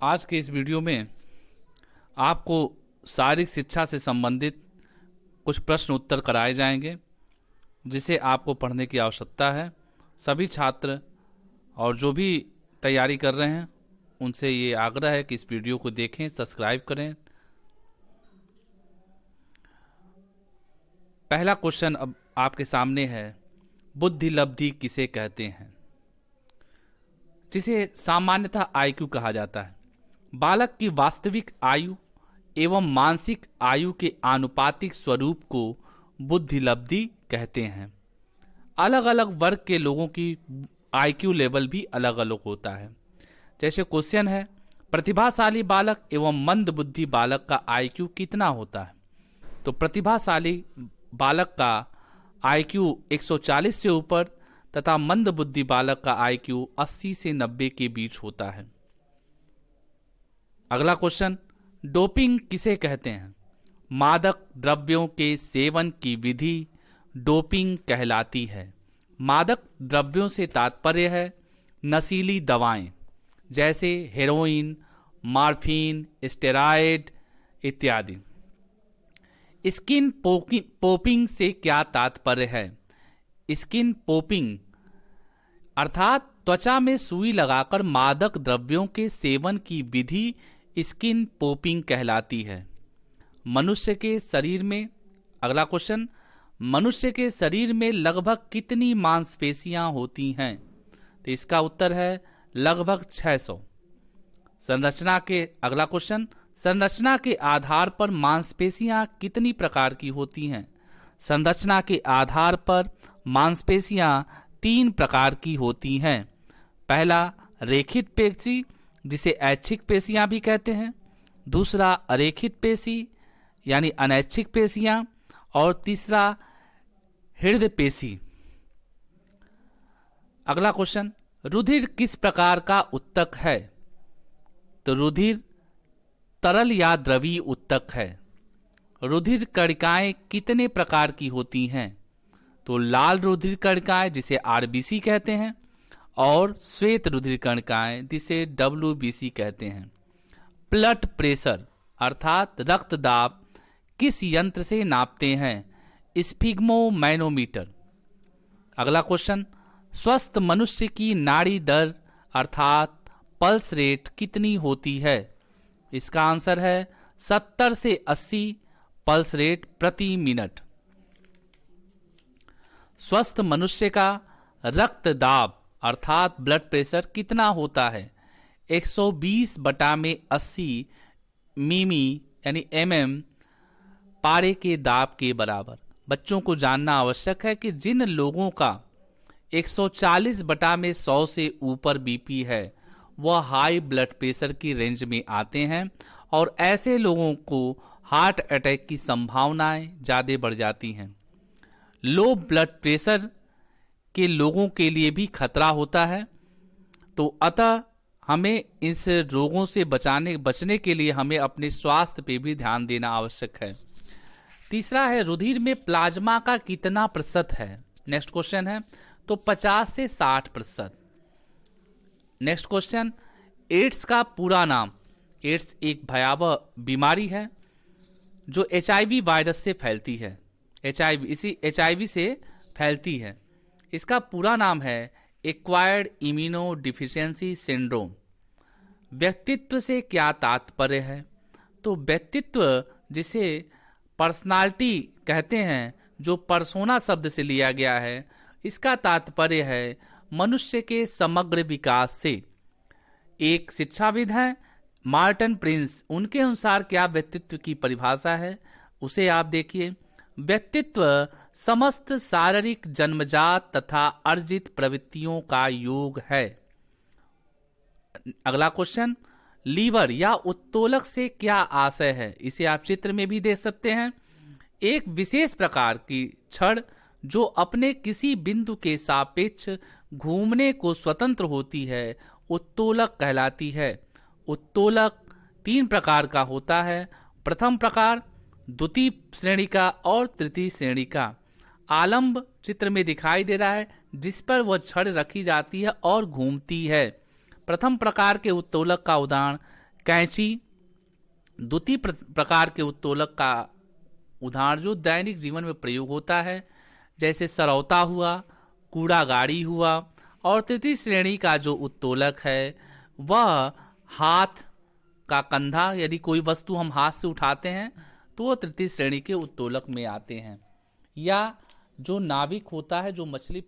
आज के इस वीडियो में आपको शारीरिक शिक्षा से संबंधित कुछ प्रश्न उत्तर कराए जाएंगे जिसे आपको पढ़ने की आवश्यकता है। सभी छात्र और जो भी तैयारी कर रहे हैं उनसे ये आग्रह है कि इस वीडियो को देखें, सब्सक्राइब करें। पहला क्वेश्चन अब आपके सामने है, बुद्धि लब्धि किसे कहते हैं? जिसे सामान्यतः आईक्यू कहा जाता है। बालक की वास्तविक आयु एवं मानसिक आयु के आनुपातिक स्वरूप को बुद्धि लब्धि कहते हैं। अलग अलग वर्ग के लोगों की आईक्यू लेवल भी अलग अलग होता है। जैसे क्वेश्चन है, प्रतिभाशाली बालक एवं मंद बुद्धि बालक का आईक्यू कितना होता है? तो प्रतिभाशाली बालक का आईक्यू 140 से ऊपर तथा मंद बुद्धि बालक का आईक्यू 80 से 90 के बीच होता है। अगला क्वेश्चन, डोपिंग किसे कहते हैं? मादक द्रव्यों के सेवन की विधि डोपिंग कहलाती है। मादक द्रव्यों से तात्पर्य है नशीली दवाएं जैसे हेरोइन, मॉर्फिन, स्टेरॉयड इत्यादि। स्किन पोपिंग से क्या तात्पर्य है? स्किन पोपिंग अर्थात त्वचा में सुई लगाकर मादक द्रव्यों के सेवन की विधि स्किन पोपिंग कहलाती है। मनुष्य के शरीर में, अगला क्वेश्चन, मनुष्य के शरीर में लगभग कितनी मांसपेशियां होती हैं? तो इसका उत्तर है लगभग 600। संरचना के, अगला क्वेश्चन, संरचना के आधार पर मांसपेशियां कितनी प्रकार की होती हैं? संरचना के आधार पर मांसपेशियां 3 प्रकार की होती हैं। पहला रेखित पेशी जिसे ऐच्छिक पेशियां भी कहते हैं, दूसरा अरेखित पेशी यानी अनैच्छिक पेशियां, और तीसरा हृदय पेशी। अगला क्वेश्चन, रुधिर किस प्रकार का उत्तक है? तो रुधिर तरल या द्रवीय उत्तक है। रुधिर कणिकाएं कितने प्रकार की होती हैं? तो लाल रुधिर कणिकाएं जिसे आरबीसी कहते हैं और श्वेत रुधिर कणिकाएं जिसे डब्ल्यूबीसी कहते हैं। ब्लड प्रेशर अर्थात रक्तदाब किस यंत्र से नापते हैं? स्फिग्मोमैनोमीटर। अगला क्वेश्चन, स्वस्थ मनुष्य की नाड़ी दर अर्थात पल्स रेट कितनी होती है? इसका आंसर है 70 से 80 पल्स रेट प्रति मिनट। स्वस्थ मनुष्य का रक्तदाब अर्थात ब्लड प्रेशर कितना होता है? 120/80 मिमी यानी mm पारे के दाब के बराबर। बच्चों को जानना आवश्यक है कि जिन लोगों का 140/100 से ऊपर बीपी है वह हाई ब्लड प्रेशर की रेंज में आते हैं और ऐसे लोगों को हार्ट अटैक की संभावनाएं ज़्यादा बढ़ जाती हैं। लो ब्लड प्रेशर के लोगों के लिए भी खतरा होता है, तो अतः हमें इस रोगों से बचने के लिए हमें अपने स्वास्थ्य पे भी ध्यान देना आवश्यक है। तीसरा है, रुधिर में प्लाज्मा का कितना प्रतिशत है? नेक्स्ट क्वेश्चन है, तो 50 से 60%। नेक्स्ट क्वेश्चन, एड्स का पूरा नाम? एड्स एक भयावह बीमारी है जो HIV वायरस से फैलती है। HIV से फैलती है। इसका पूरा नाम है एक्वायर्ड इम्यूनो डिफिशियंसी सिंड्रोम। व्यक्तित्व से क्या तात्पर्य है? तो व्यक्तित्व जिसे पर्सनालिटी कहते हैं, जो पर्सोना शब्द से लिया गया है, इसका तात्पर्य है मनुष्य के समग्र विकास से। एक शिक्षाविद हैं मार्टिन प्रिंस, उनके अनुसार क्या व्यक्तित्व की परिभाषा है उसे आप देखिए। व्यक्तित्व समस्त शारीरिक जन्मजात तथा अर्जित प्रवृत्तियों का योग है। अगला क्वेश्चन, लीवर या उत्तोलक से क्या आशय है? इसे आप चित्र में भी देख सकते हैं। एक विशेष प्रकार की छड़ जो अपने किसी बिंदु के सापेक्ष घूमने को स्वतंत्र होती है उत्तोलक कहलाती है। उत्तोलक 3 प्रकार का होता है। प्रथम प्रकार द्वितीय श्रेणी का और तृतीय श्रेणी का। आलंब चित्र में दिखाई दे रहा है जिस पर वह छड़ रखी जाती है और घूमती है। प्रथम प्रकार के उत्तोलक का उदाहरण कैंची द्वितीय प्रकार के उत्तोलक का उदाहरण जो दैनिक जीवन में प्रयोग होता है, जैसे सरौता हुआ, कूड़ा गाड़ी हुआ। और तृतीय श्रेणी का जो उत्तोलक है वह हाथ का कंधा, यदि कोई वस्तु हम हाथ से उठाते हैं तो वो तृतीय श्रेणी के उत्तोलक में आते हैं। या जो नाविक होता है, जो मछली